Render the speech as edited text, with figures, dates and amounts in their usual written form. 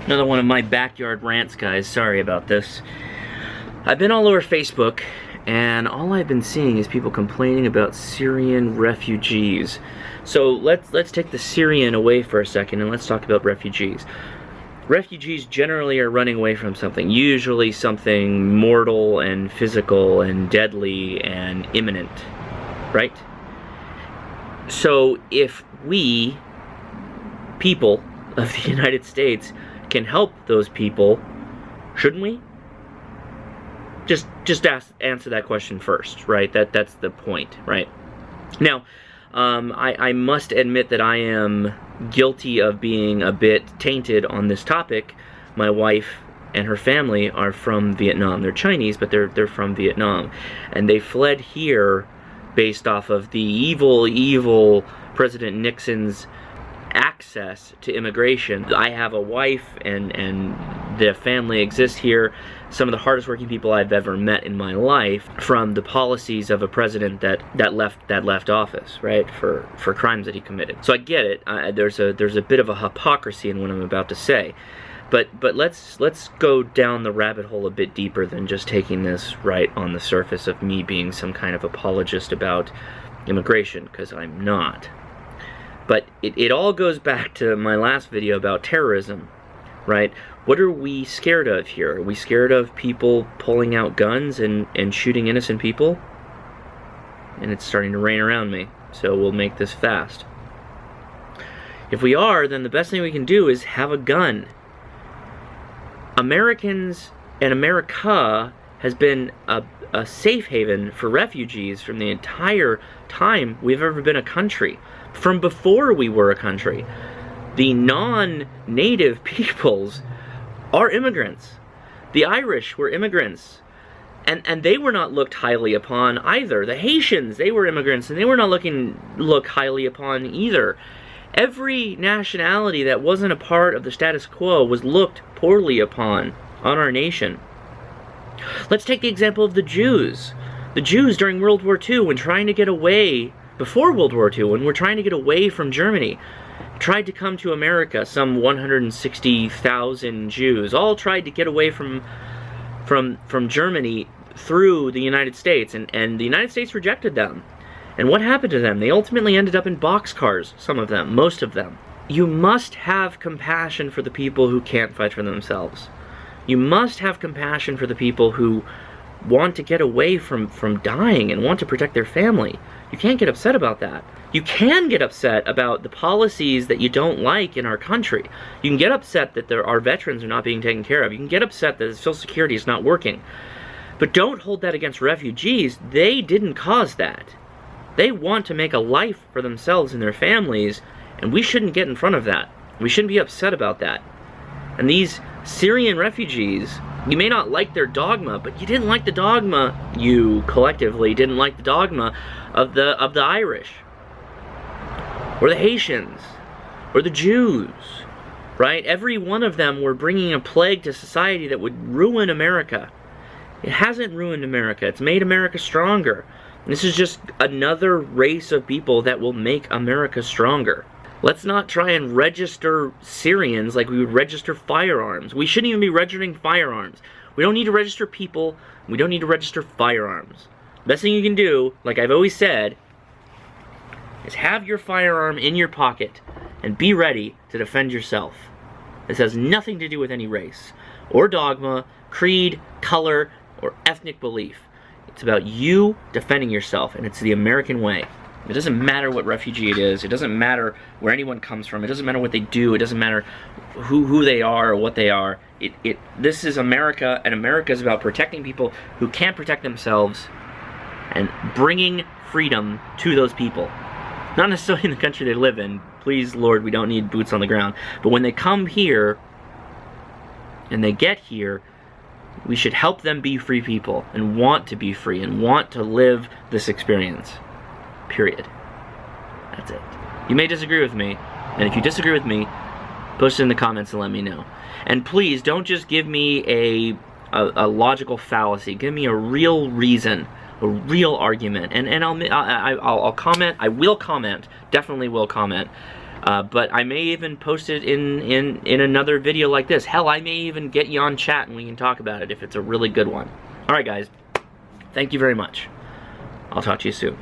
Another one of my backyard rants, guys. Sorry about this. I've been all over Facebook, and all I've been seeing is people complaining about Syrian refugees. So let's take the Syrian away for a second, and let's talk about refugees. Refugees generally are running away from something, usually something mortal and physical and deadly and imminent, right? So if we, people of the United States, can help those people, shouldn't we? Just answer that question first, right? That's the point, right? Now, I must admit that I am guilty of being a bit tainted on this topic. My wife and her family are from Vietnam. They're Chinese, but they're from Vietnam, and they fled here based off of the evil President Nixon's access to immigration. I have a wife, and the family exists here. Some of the hardest working people I've ever met in my life, from the policies of a president that left office, right, for crimes that he committed. So I get it. There's a bit of a hypocrisy in what I'm about to say, but let's go down the rabbit hole a bit deeper than just taking this right on the surface of me being some kind of apologist about immigration, because I'm not. But it all goes back to my last video about terrorism, right? What are we scared of here? Are we scared of people pulling out guns and shooting innocent people? And it's starting to rain around me, so we'll make this fast. If we are, then the best thing we can do is have a gun. Americans and America has been a safe haven for refugees from the entire time we've ever been a country. From before we were a country. The non-native peoples are immigrants. The Irish were immigrants, and they were not looked highly upon either. The Haitians, they were immigrants, and they were not looked highly upon either. Every nationality that wasn't a part of the status quo was looked poorly upon on our nation. Let's take the example of the Jews. The Jews during World War II, when trying to get away, before World War II, when we're trying to get away from Germany, tried to come to America. Some 160,000 Jews all tried to get away from Germany through the United States, and the United States rejected them. And what happened to them? They ultimately ended up in boxcars, some of them, most of them. You must have compassion for the people who can't fight for themselves. You must have compassion for the people who want to get away from dying and want to protect their family. You can't get upset about that. You can get upset about the policies that you don't like in our country. You can get upset that our veterans are not being taken care of. You can get upset that Social Security is not working. But don't hold that against refugees. They didn't cause that. They want to make a life for themselves and their families, and we shouldn't get in front of that. We shouldn't be upset about that. And these Syrian refugees, you may not like their dogma, but you didn't like the dogma, you collectively didn't like the dogma of the Irish, or the Haitians, or the Jews, right? Every one of them were bringing a plague to society that would ruin America. It hasn't ruined America. It's made America stronger. And this is just another race of people that will make America stronger. Let's not try and register Syrians like we would register firearms. We shouldn't even be registering firearms. We don't need to register people. We don't need to register firearms. Best thing you can do, like I've always said, is have your firearm in your pocket and be ready to defend yourself. This has nothing to do with any race, or dogma, creed, color, or ethnic belief. It's about you defending yourself, and it's the American way. It doesn't matter what refugee it is. It doesn't matter where anyone comes from. It doesn't matter what they do. It doesn't matter who they are or what they are. This is America, and America is about protecting people who can't protect themselves and bringing freedom to those people. Not necessarily in the country they live in. Please, Lord, we don't need boots on the ground. But when they come here and they get here, we should help them be free people and want to be free and want to live this experience. Period. That's it. You may disagree with me, and if you disagree with me, post it in the comments and let me know. And please don't just give me a logical fallacy. Give me a real reason, a real argument, and I'll comment. I will comment. Definitely will comment But I may even post it in another video like this. Hell, I may even get you on chat and we can talk about it if it's a really good one. Alright guys, thank you very much. I'll talk to you soon.